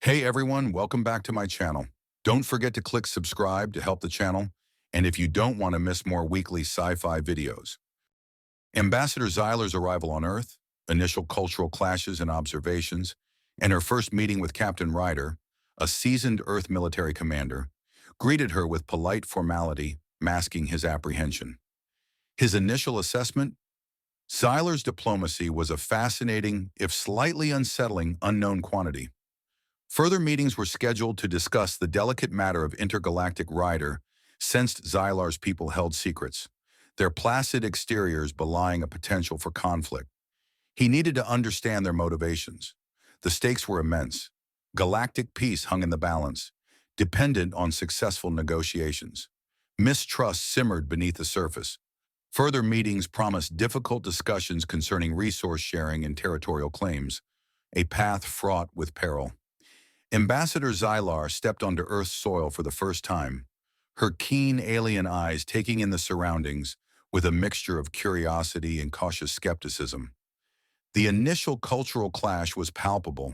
Hey everyone, welcome back to my channel. Don't forget to click subscribe to help the channel, and if you don't want to miss more weekly sci-fi videos. Ambassador Zyler's arrival on Earth, initial cultural clashes and observations, and her first meeting with Captain Ryder, a seasoned Earth military commander, greeted her with polite formality, masking his apprehension. His initial assessment? Zyler's diplomacy was a fascinating, if slightly unsettling, unknown quantity. Further meetings were scheduled to discuss the delicate matter of intergalactic Ryder, sensed Zylar's people held secrets, their placid exteriors belying a potential for conflict. He needed to understand their motivations. The stakes were immense. Galactic peace hung in the balance, dependent on successful negotiations. Mistrust simmered beneath the surface. Further meetings promised difficult discussions concerning resource sharing and territorial claims, a path fraught with peril. Ambassador Zylar stepped onto Earth's soil for the first time, her keen alien eyes taking in the surroundings with a mixture of curiosity and cautious skepticism. The initial cultural clash was palpable.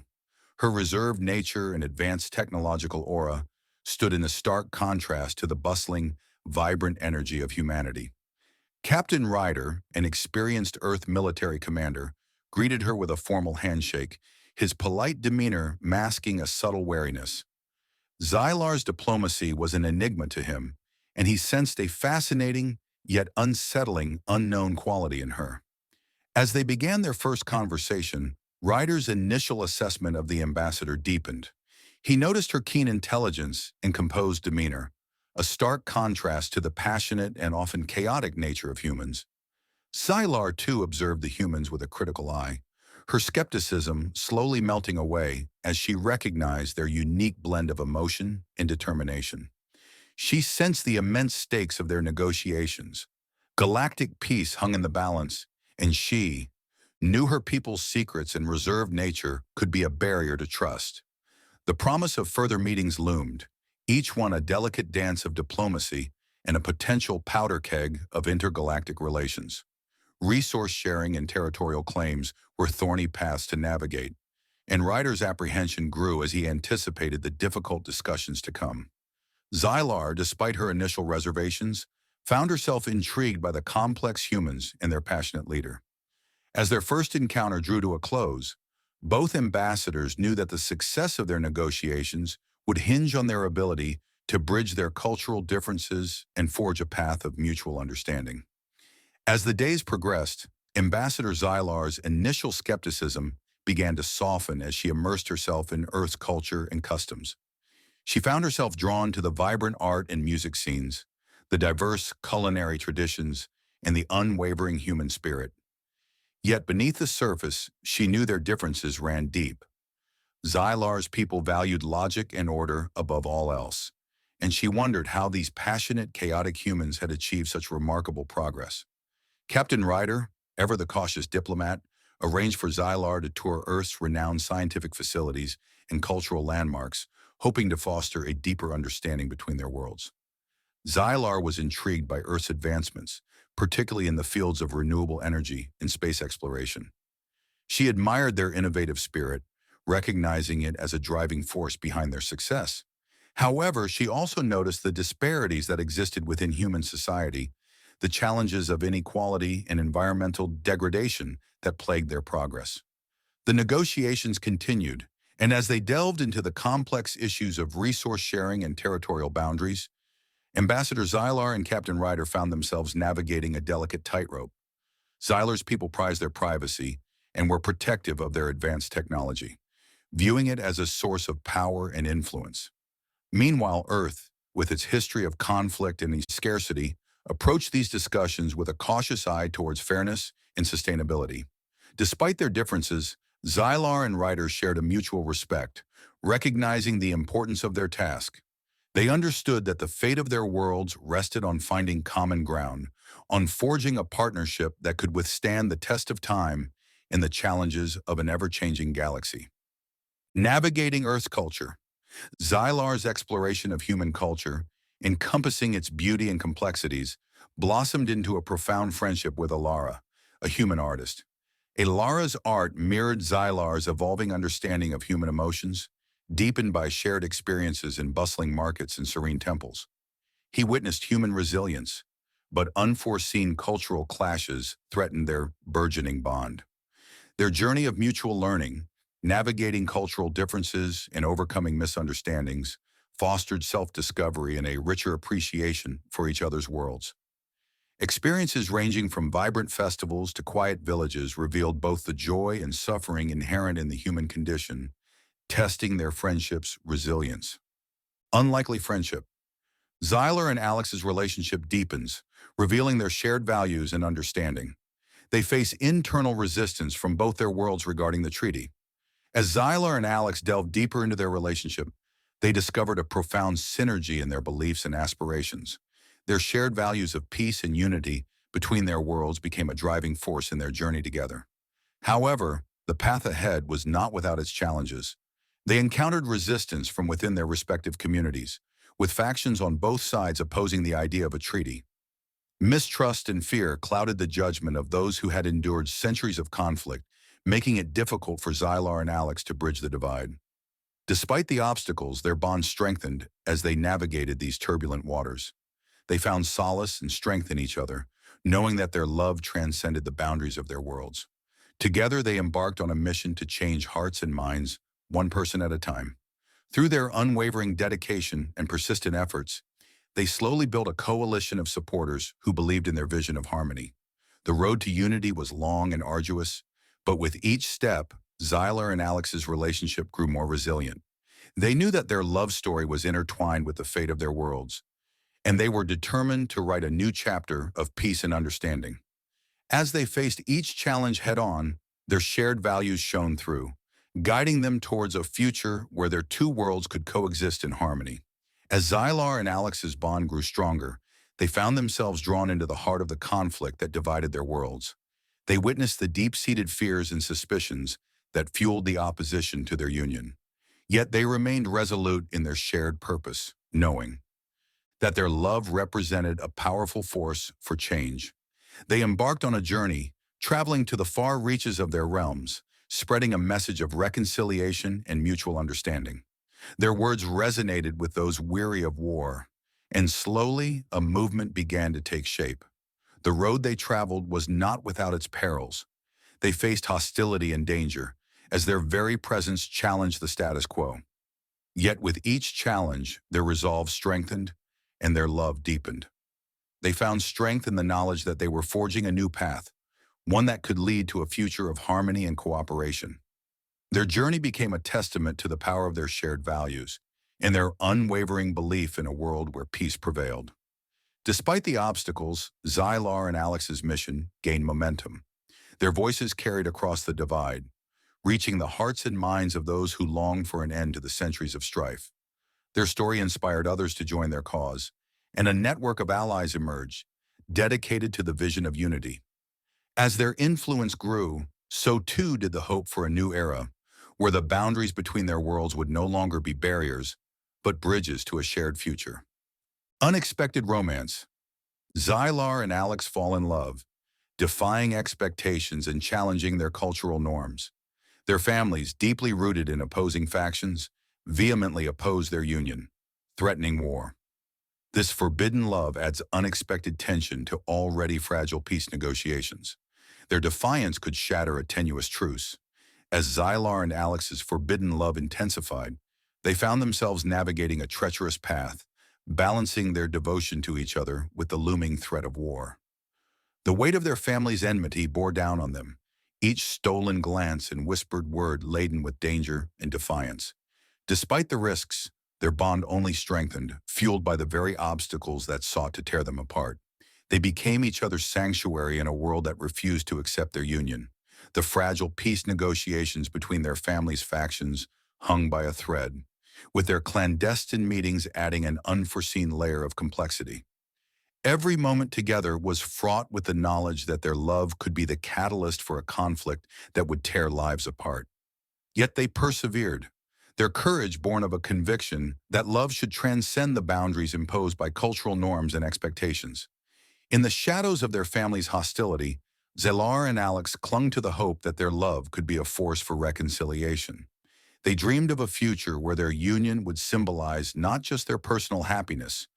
Her reserved nature and advanced technological aura stood in a stark contrast to the bustling, vibrant energy of humanity. Captain Ryder, an experienced Earth military commander, greeted her with a formal handshake, his polite demeanor masking a subtle wariness. Zylar's diplomacy was an enigma to him, and he sensed a fascinating, yet unsettling, unknown quality in her. As they began their first conversation, Ryder's initial assessment of the ambassador deepened. He noticed her keen intelligence and composed demeanor, a stark contrast to the passionate and often chaotic nature of humans. Zylar, too, observed the humans with a critical eye, her skepticism slowly melting away as she recognized their unique blend of emotion and determination. She sensed the immense stakes of their negotiations. Galactic peace hung in the balance, and she knew her people's secrets and reserved nature could be a barrier to trust. The promise of further meetings loomed, each one a delicate dance of diplomacy and a potential powder keg of intergalactic relations. Resource sharing and territorial claims were thorny paths to navigate, and Ryder's apprehension grew as he anticipated the difficult discussions to come. Zylar, despite her initial reservations, found herself intrigued by the complex humans and their passionate leader. As their first encounter drew to a close, both ambassadors knew that the success of their negotiations would hinge on their ability to bridge their cultural differences and forge a path of mutual understanding. As the days progressed, Ambassador Zylar's initial skepticism began to soften as she immersed herself in Earth's culture and customs. She found herself drawn to the vibrant art and music scenes, the diverse culinary traditions, and the unwavering human spirit. Yet beneath the surface, she knew their differences ran deep. Zylar's people valued logic and order above all else, and she wondered how these passionate, chaotic humans had achieved such remarkable progress. Captain Ryder, ever the cautious diplomat, arranged for Zylar to tour Earth's renowned scientific facilities and cultural landmarks, hoping to foster a deeper understanding between their worlds. Zylar was intrigued by Earth's advancements, particularly in the fields of renewable energy and space exploration. She admired their innovative spirit, recognizing it as a driving force behind their success. However, she also noticed the disparities that existed within human society, the challenges of inequality and environmental degradation that plagued their progress. The negotiations continued, and as they delved into the complex issues of resource sharing and territorial boundaries, Ambassador Zylar and Captain Ryder found themselves navigating a delicate tightrope. Zylar's people prized their privacy and were protective of their advanced technology, viewing it as a source of power and influence. Meanwhile, Earth, with its history of conflict and scarcity, approached these discussions with a cautious eye towards fairness and sustainability. Despite their differences, Zylar and Ryder shared a mutual respect, recognizing the importance of their task. They understood that the fate of their worlds rested on finding common ground, on forging a partnership that could withstand the test of time and the challenges of an ever-changing galaxy. Navigating Earth's culture. Zylar's exploration of human culture, encompassing its beauty and complexities, blossomed into a profound friendship with Alara, a human artist. Alara's art mirrored Zylar's evolving understanding of human emotions, deepened by shared experiences in bustling markets and serene temples. He witnessed human resilience, but unforeseen cultural clashes threatened their burgeoning bond. Their journey of mutual learning, navigating cultural differences and overcoming misunderstandings, fostered self-discovery and a richer appreciation for each other's worlds. Experiences ranging from vibrant festivals to quiet villages revealed both the joy and suffering inherent in the human condition, testing their friendship's resilience. Unlikely friendship. Zyler and Alex's relationship deepens, revealing their shared values and understanding. They face internal resistance from both their worlds regarding the treaty. As Zyler and Alex delved deeper into their relationship, they discovered a profound synergy in their beliefs and aspirations. Their shared values of peace and unity between their worlds became a driving force in their journey together. However, the path ahead was not without its challenges. They encountered resistance from within their respective communities, with factions on both sides opposing the idea of a treaty. Mistrust and fear clouded the judgment of those who had endured centuries of conflict, making it difficult for Zylar and Alex to bridge the divide. Despite the obstacles, their bond strengthened as they navigated these turbulent waters. They found solace and strength in each other, knowing that their love transcended the boundaries of their worlds. Together, they embarked on a mission to change hearts and minds, one person at a time. Through their unwavering dedication and persistent efforts, they slowly built a coalition of supporters who believed in their vision of harmony. The road to unity was long and arduous, but with each step, Zyler and Alex's relationship grew more resilient. They knew that their love story was intertwined with the fate of their worlds, and they were determined to write a new chapter of peace and understanding. As they faced each challenge head-on, their shared values shone through, guiding them towards a future where their two worlds could coexist in harmony. As Zylar and Alex's bond grew stronger, they found themselves drawn into the heart of the conflict that divided their worlds. They witnessed the deep-seated fears and suspicions that fueled the opposition to their union. Yet they remained resolute in their shared purpose, knowing that their love represented a powerful force for change. They embarked on a journey, traveling to the far reaches of their realms, spreading a message of reconciliation and mutual understanding. Their words resonated with those weary of war, and slowly a movement began to take shape. The road they traveled was not without its perils. They faced hostility and danger, as their very presence challenged the status quo. Yet with each challenge, their resolve strengthened and their love deepened. They found strength in the knowledge that they were forging a new path, one that could lead to a future of harmony and cooperation. Their journey became a testament to the power of their shared values and their unwavering belief in a world where peace prevailed. Despite the obstacles, Zylar and Alex's mission gained momentum. Their voices carried across the divide, reaching the hearts and minds of those who longed for an end to the centuries of strife. Their story inspired others to join their cause, and a network of allies emerged, dedicated to the vision of unity. As their influence grew, so too did the hope for a new era, where the boundaries between their worlds would no longer be barriers, but bridges to a shared future. Unexpected romance. Zylar and Alex fall in love, defying expectations and challenging their cultural norms. Their families, deeply rooted in opposing factions, vehemently oppose their union, threatening war. This forbidden love adds unexpected tension to already fragile peace negotiations. Their defiance could shatter a tenuous truce. As Zylar and Alex's forbidden love intensified, they found themselves navigating a treacherous path, balancing their devotion to each other with the looming threat of war. The weight of their family's enmity bore down on them, each stolen glance and whispered word laden with danger and defiance. Despite the risks, their bond only strengthened, fueled by the very obstacles that sought to tear them apart. They became each other's sanctuary in a world that refused to accept their union. The fragile peace negotiations between their families' factions hung by a thread, with their clandestine meetings adding an unforeseen layer of complexity. Every moment together was fraught with the knowledge that their love could be the catalyst for a conflict that would tear lives apart. Yet they persevered, their courage born of a conviction that love should transcend the boundaries imposed by cultural norms and expectations. In the shadows of their family's hostility, Zylar and Alex clung to the hope that their love could be a force for reconciliation. They dreamed of a future where their union would symbolize not just their personal happiness,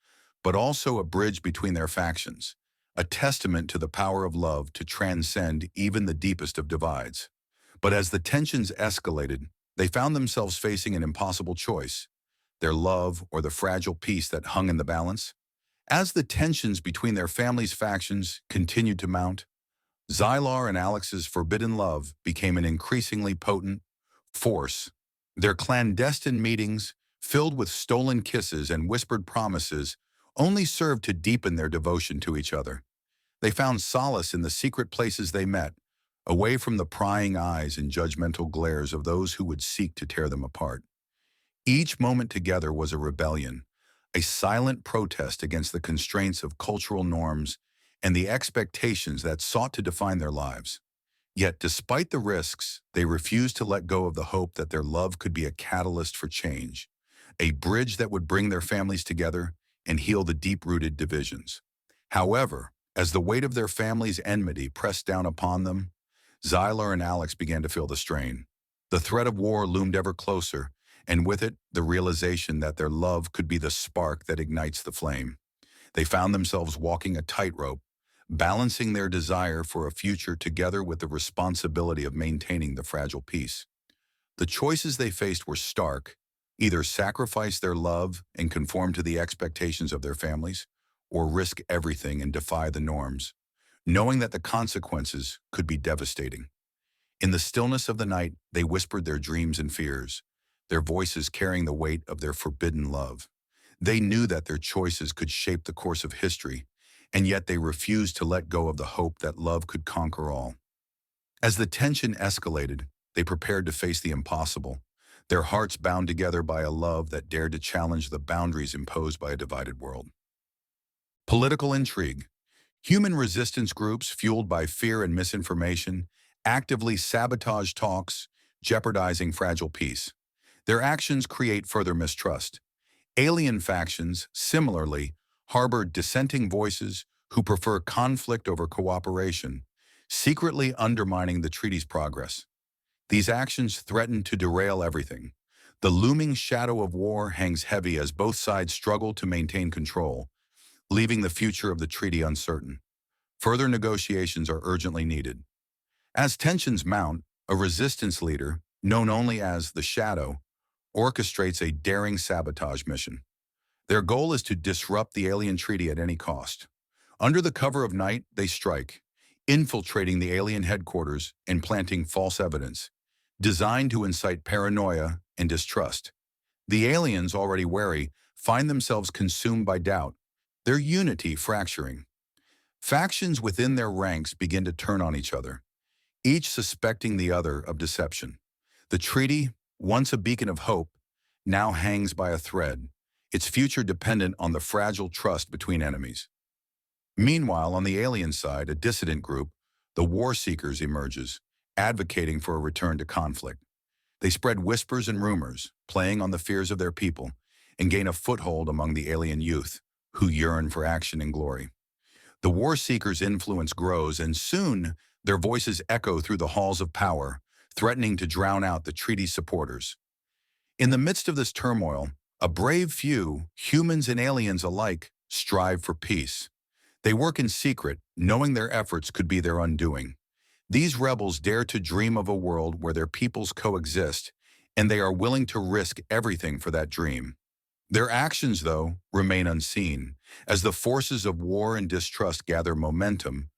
but also a bridge between their factions, a testament to the power of love to transcend even the deepest of divides. But as the tensions escalated, they found themselves facing an impossible choice, their love or the fragile peace that hung in the balance. As the tensions between their family's factions continued to mount, Xylar and Alex's forbidden love became an increasingly potent force. Their clandestine meetings, filled with stolen kisses and whispered promises, only served to deepen their devotion to each other. They found solace in the secret places they met, away from the prying eyes and judgmental glares of those who would seek to tear them apart. Each moment together was a rebellion, a silent protest against the constraints of cultural norms and the expectations that sought to define their lives. Yet, despite the risks, they refused to let go of the hope that their love could be a catalyst for change, a bridge that would bring their families together and heal the deep-rooted divisions. However, as the weight of their family's enmity pressed down upon them, Xylar and Alex began to feel the strain. The threat of war loomed ever closer, and with it, the realization that their love could be the spark that ignites the flame. They found themselves walking a tightrope, balancing their desire for a future together with the responsibility of maintaining the fragile peace. The choices they faced were stark: either sacrifice their love and conform to the expectations of their families, or risk everything and defy the norms, knowing that the consequences could be devastating. In the stillness of the night, they whispered their dreams and fears, their voices carrying the weight of their forbidden love. They knew that their choices could shape the course of history, and yet they refused to let go of the hope that love could conquer all. As the tension escalated, they prepared to face the impossible, their hearts bound together by a love that dared to challenge the boundaries imposed by a divided world. Political intrigue. Human resistance groups, fueled by fear and misinformation, actively sabotage talks, jeopardizing fragile peace. Their actions create further mistrust. Alien factions, similarly, harbor dissenting voices who prefer conflict over cooperation, secretly undermining the treaty's progress. These actions threaten to derail everything. The looming shadow of war hangs heavy as both sides struggle to maintain control, leaving the future of the treaty uncertain. Further negotiations are urgently needed. As tensions mount, a resistance leader, known only as the Shadow, orchestrates a daring sabotage mission. Their goal is to disrupt the alien treaty at any cost. Under the cover of night, they strike, infiltrating the alien headquarters and planting false evidence, designed to incite paranoia and distrust. The aliens, already wary, find themselves consumed by doubt, their unity fracturing. Factions within their ranks begin to turn on each other, each suspecting the other of deception. The treaty, once a beacon of hope, now hangs by a thread, its future dependent on the fragile trust between enemies. Meanwhile, on the alien side, a dissident group, the War Seekers, emerges, advocating for a return to conflict. They spread whispers and rumors, playing on the fears of their people, and gain a foothold among the alien youth, who yearn for action and glory. The War Seekers' influence grows, and soon their voices echo through the halls of power, threatening to drown out the treaty's supporters. In the midst of this turmoil, a brave few, humans and aliens alike, strive for peace. They work in secret, knowing their efforts could be their undoing. These rebels dare to dream of a world where their peoples coexist, and they are willing to risk everything for that dream. Their actions, though, remain unseen, as the forces of war and distrust gather momentum,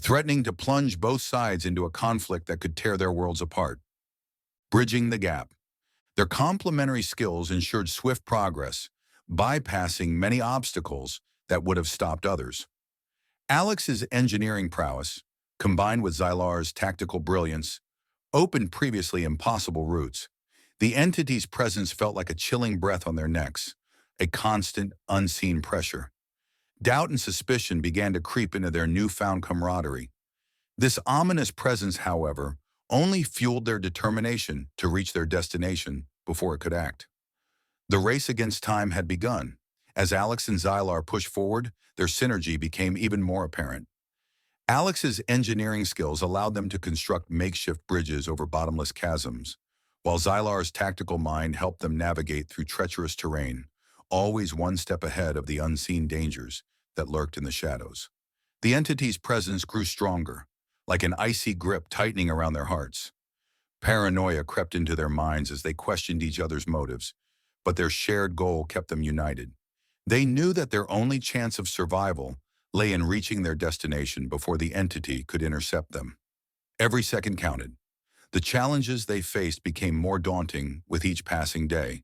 threatening to plunge both sides into a conflict that could tear their worlds apart. Bridging the gap. Their complementary skills ensured swift progress, bypassing many obstacles that would have stopped others. Alex's engineering prowess, combined with Xylar's tactical brilliance, opened previously impossible routes. The entity's presence felt like a chilling breath on their necks, a constant, unseen pressure. Doubt and suspicion began to creep into their newfound camaraderie. This ominous presence, however, only fueled their determination to reach their destination before it could act. The race against time had begun. As Alex and Xylar pushed forward, their synergy became even more apparent. Alex's engineering skills allowed them to construct makeshift bridges over bottomless chasms, while Xylar's tactical mind helped them navigate through treacherous terrain, always one step ahead of the unseen dangers that lurked in the shadows. The entity's presence grew stronger, like an icy grip tightening around their hearts. Paranoia crept into their minds as they questioned each other's motives, but their shared goal kept them united. They knew that their only chance of survival lay in reaching their destination before the entity could intercept them. Every second counted. The challenges they faced became more daunting with each passing day,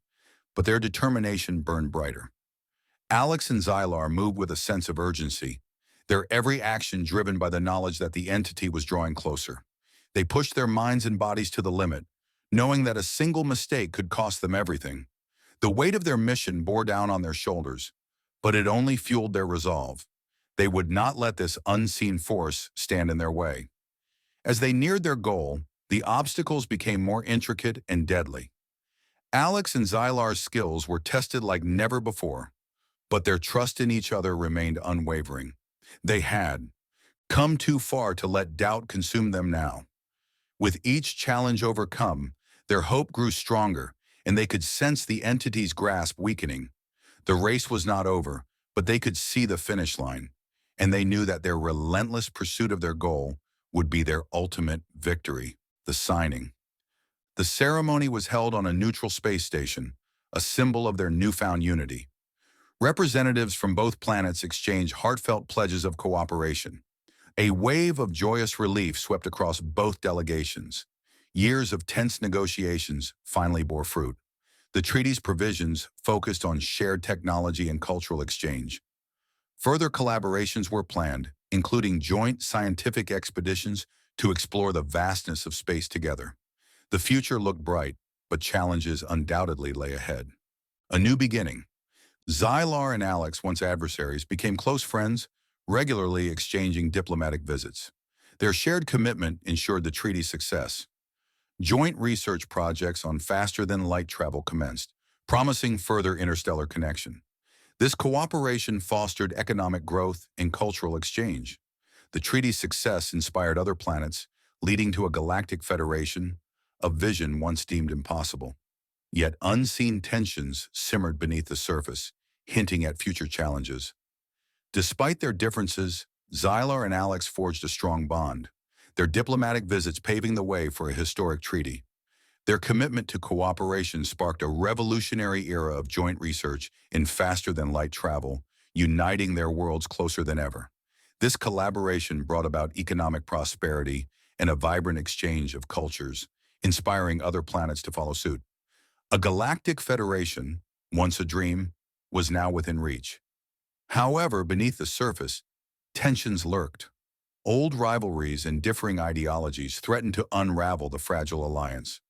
but their determination burned brighter. Alex and Xylar moved with a sense of urgency, their every action driven by the knowledge that the entity was drawing closer. They pushed their minds and bodies to the limit, knowing that a single mistake could cost them everything. The weight of their mission bore down on their shoulders, but it only fueled their resolve. They would not let this unseen force stand in their way. As they neared their goal, the obstacles became more intricate and deadly. Alex and Xylar's skills were tested like never before, but their trust in each other remained unwavering. They had come too far to let doubt consume them now. With each challenge overcome, their hope grew stronger, and they could sense the entity's grasp weakening. The race was not over, but they could see the finish line, and they knew that their relentless pursuit of their goal would be their ultimate victory, the signing. The ceremony was held on a neutral space station, a symbol of their newfound unity. Representatives from both planets exchanged heartfelt pledges of cooperation. A wave of joyous relief swept across both delegations. Years of tense negotiations finally bore fruit. The treaty's provisions focused on shared technology and cultural exchange. Further collaborations were planned, including joint scientific expeditions to explore the vastness of space together. The future looked bright, but challenges undoubtedly lay ahead. A new beginning. Xylar and Alex, once adversaries, became close friends, regularly exchanging diplomatic visits. Their shared commitment ensured the treaty's success. Joint research projects on faster-than-light travel commenced, promising further interstellar connection. This cooperation fostered economic growth and cultural exchange. The treaty's success inspired other planets, leading to a galactic federation, a vision once deemed impossible. Yet unseen tensions simmered beneath the surface, hinting at future challenges. Despite their differences, Xylar and Alex forged a strong bond, their diplomatic visits paving the way for a historic treaty. Their commitment to cooperation sparked a revolutionary era of joint research in faster-than-light travel, uniting their worlds closer than ever. This collaboration brought about economic prosperity and a vibrant exchange of cultures, inspiring other planets to follow suit. A galactic federation, once a dream, was now within reach. However, beneath the surface, tensions lurked. Old rivalries and differing ideologies threatened to unravel the fragile alliance.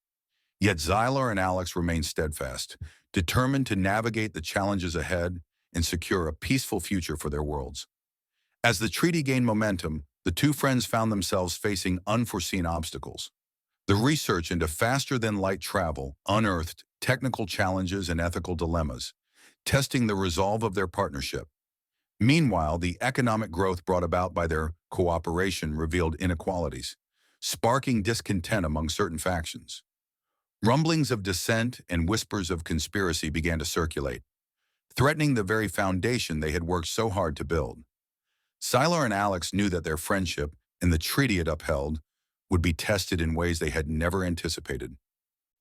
Yet Xylar and Alex remained steadfast, determined to navigate the challenges ahead and secure a peaceful future for their worlds. As the treaty gained momentum, the two friends found themselves facing unforeseen obstacles. The research into faster-than-light travel unearthed technical challenges and ethical dilemmas, testing the resolve of their partnership. Meanwhile, the economic growth brought about by their cooperation revealed inequalities, sparking discontent among certain factions. Rumblings of dissent and whispers of conspiracy began to circulate, threatening the very foundation they had worked so hard to build. Xylar and Alex knew that their friendship and the treaty it upheld would be tested in ways they had never anticipated.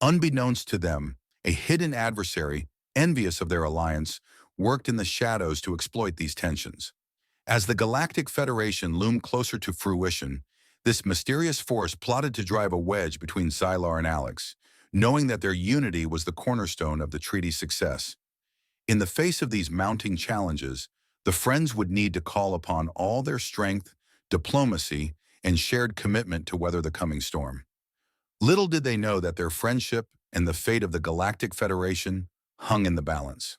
Unbeknownst to them, a hidden adversary, envious of their alliance, worked in the shadows to exploit these tensions. As the Galactic Federation loomed closer to fruition, this mysterious force plotted to drive a wedge between Xylar and Alex, knowing that their unity was the cornerstone of the treaty's success. In the face of these mounting challenges, the friends would need to call upon all their strength, diplomacy, and shared commitment to weather the coming storm. Little did they know that their friendship and the fate of the Galactic Federation hung in the balance.